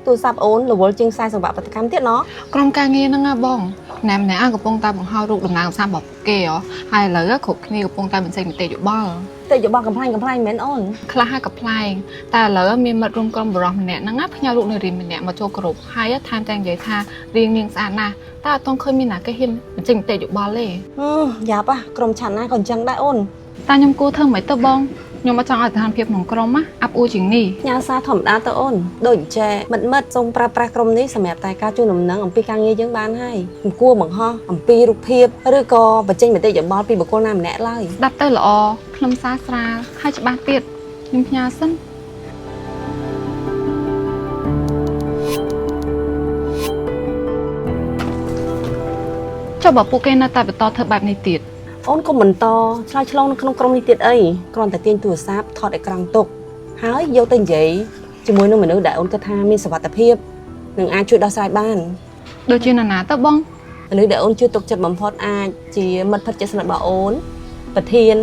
ទូរស័ព្ទអូនរវល់ជាងខ្សែសង្វាក់បដកម្មទៀតណោះ ក្រុមការងារហ្នឹងណាបងណែម្នាក់កំពុងតែបង្ហោរូបដំណើរកំសាន្តរបស់គេហើយឥឡូវគ្រប់គ្នាកំពុងតែបញ្ចេញមតិយោបល់ តែយោបល់កំ pl ែងមែនអូន ខ្លះហើយកំ pl ែងតែឥឡូវមានមិត្តរួមក្រុមបរិសម្នាក់ហ្នឹងផ្ញើរូបនារីម្នាក់មកចូលក្រុមហើយថែមទាំងនិយាយថារៀងនាងស្អាតណាស់តែអត់ទាន់ឃើញមានណាគេហ៊ានបញ្ចេញមតិយោបល់ទេ យ៉ាប់ក្រុមឆាន់ណាក៏អញ្ចឹងដែរអូន តែខ្ញុំគួរធ្វើមិនទៅបងខ្ញុំអត់ចង់ឲ្យស្ថានភាពក្នុងក្រុមអាប់អួរជាងនេះ ញ៉ាសាធម្មតាទៅអូនដូចចែមិត្តសូមប្រើប្រាស់ក្រុមនេះសម្រាប់តែការជួយដំណឹងអំពីការងារយើងបានហើយមិនគួរបង្ហោះអំពីរូបភាពឬក៏បញ្ចេញមតិយោបល់ពីបុគ្គលណាម្នាក់ឡើយ ដាប់ទៅល្អខ្លឹមសារស្រាលហើយច្បាស់ទៀតខ្ញុំផ្ញើសិនចុះបើពួកគេនៅតែបន្តធ្វើបែបនេះទៀត អូនក៏បន្តឆ្លើយឆ្លងនៅក្នុងក្រុមនេះទៀតអីគ្រាន់តែទាញទូរស័ព្ទថតអេក្រង់ទុកហើយយកទៅនិយាយជាមួយនឹងមនុស្សដែលអូនគិតថាមានសុវត្ថិភាពនិងអាចជួយដោះស្រាយបាន ដូចជាណាទៅបង មនុស្សដែលអូនជឿទុកចិត្តបំផុតអាចជាមិត្តភក្តិជិតស្និទ្ធរបស់អូនប្រធាន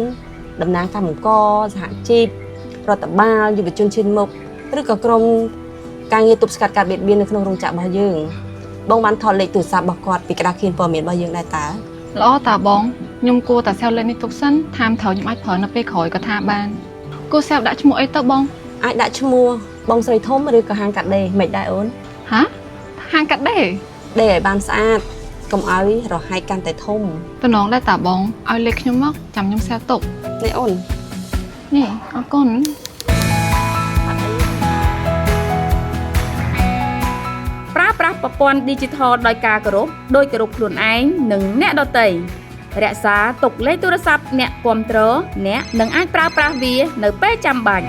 តំណាងកម្មករសហជីពរដ្ឋបាលយុវជនឈានមុខឬក៏ក្រុមការងារទប់ស្កាត់ការបៀតបៀននៅក្នុងរោងចក្ររបស់យើងបងបានថតលេខទូរស័ព្ទរបស់គាត់ពីក្តារខៀនព័ត៌មានរបស់យើងដែរតើ ល្អតាបងខ្ញុំគួរតែសេវលេខនេះទុកសិនថាមត្រូវខ្ញុំអាចប្រើនៅពេលក្រោយក៏ថាបានគួរសេវដាក់ឈ្មោះអីទៅបង អាចដាក់ឈ្មោះបងស្រីធំឬក៏ហាងកាត់ដេរមិនដែរអូន ហាហាងកាត់ដេរ ដេរឲ្យបានស្អាតកុំឲ្យរហែកកាន់តែធំ តំណងដែរតាបងឲ្យលេខខ្ញុំមកចាំខ្ញុំសេវទុក នេះអូន នេះអរគុណ ប្រើប្រាស់ប្រព័ន្ធ Digital ដោយការគោរពដោយគោរពខ្លួនឯងនិងអ្នកដទៃរក្សាទុកលេខទូរស័ព្ទអ្នកគាំទ្រអ្នកនឹងអាចប្រើប្រាស់វានៅពេលចាំបាច់